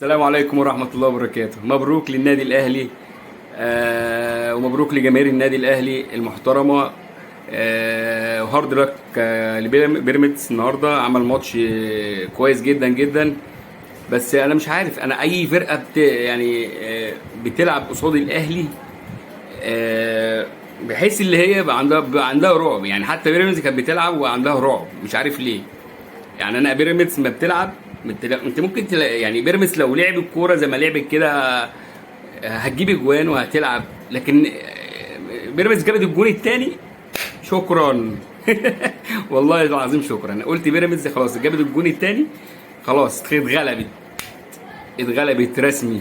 السلام عليكم ورحمة الله وبركاته. مبروك للنادي الأهلي ومبروك لجماهير النادي الأهلي المحترمة. وهارد لك لبيراميدز. النهارده عمل ماتش كويس جدا جدا. بس أنا مش عارف، أنا أي فرقة بتلعب قصاد الأهلي بحيث اللي هي بقى عندها رعب. يعني حتى بيراميدز كانت بتلعب وعندها رعب، مش عارف ليه. يعني أنا بيراميدز ما بتلعب انت ممكن يعني بيراميدز لو لعب الكوره زي ما لعبت كده هتجيب اجوان وهتلعب، لكن بيراميدز جابت الجون الثاني شكرا. والله العظيم شكرا. انا قلت بيراميدز خلاص جابت الجون الثاني، خلاص اتغلبت رسمي.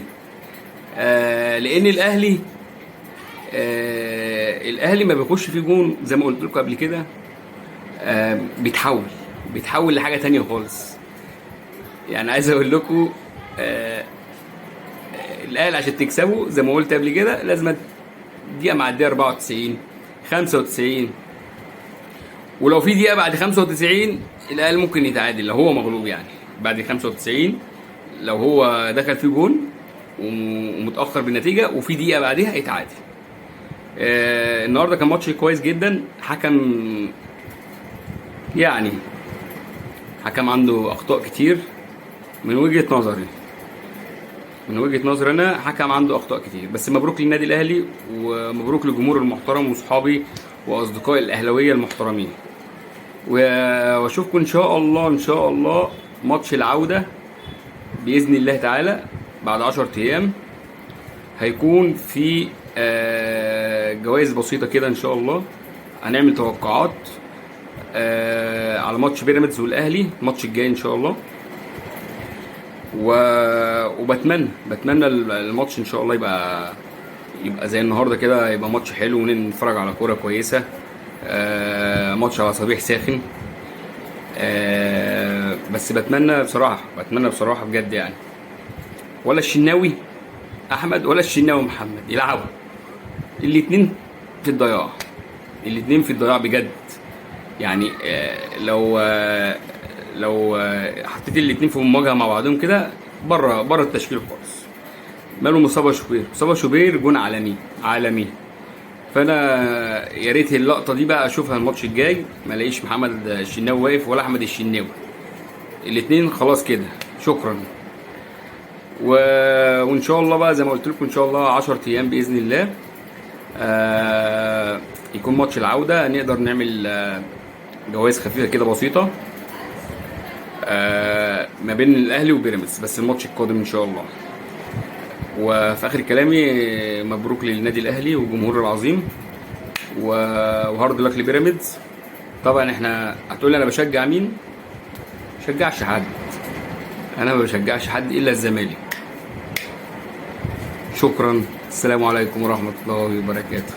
لان الاهلي ما بيخش فيه جون زي ما قلت لكم قبل كده. بيتحول لحاجه ثانيه خالص. يعني عايز اقول لكم الاهلي عشان تكسبوا زي ما قلت قبل كده لازم دقيقه معديه 94 95، ولو في دقيقه بعد 95 الاهلي ممكن يتعادل لو هو مغلوب. يعني بعد 95 لو هو دخل فيه جون ومتاخر بالنتيجه وفي دقيقه بعدها يتعادل. النهارده كان ماتش كويس جدا. حكم عنده اخطاء كتير من وجهة نظري انا. حكم عنده اخطاء كتير، بس مبروك للنادي الاهلي ومبروك للجمهور المحترم واصحابي واصدقائي الاهلاويه المحترمين. واشوفكم ان شاء الله ماتش العوده باذن الله تعالى بعد 10 ايام. هيكون في جوائز بسيطه كده ان شاء الله. هنعمل توقعات على ماتش بيراميدز والاهلي الماتش الجاي ان شاء الله. وبتمنى الماتش ان شاء الله يبقى زي النهارده كده، يبقى ماتش حلو ونتفرج على كوره كويسه. ماتش على صبيح ساخن. بس بتمنى بصراحه بجد يعني، ولا الشناوي احمد ولا الشناوي محمد يلعبوا. الاتنين في الضياع بجد. يعني لو حطيت الاتنين في مواجهه مع بعضهم كده بره التشكيل خالص. ماله مصطفى شوبير جون عالمي. فانا يا ريت اللقطه دي بقى اشوفها الماتش الجاي، ما الاقيش محمد الشناوي واقف ولا احمد الشناوي، الاتنين خلاص كده شكرا. وان شاء الله بقى زي ما قلت لكم ان شاء الله 10 ايام باذن الله يكون ماتش العوده. نقدر نعمل جوائز خفيفه كده بسيطه ما بين الاهلي وبيراميدز، بس الماتش القادم ان شاء الله. وفي اخر كلامي مبروك للنادي الاهلي والجمهور العظيم، وهارد لك لبيراميدز. طبعا احنا هتقول لي انا بشجع مين؟ بشجعش حد. انا ما بشجعش حد الا الزمالك. شكرا. السلام عليكم ورحمه الله وبركاته.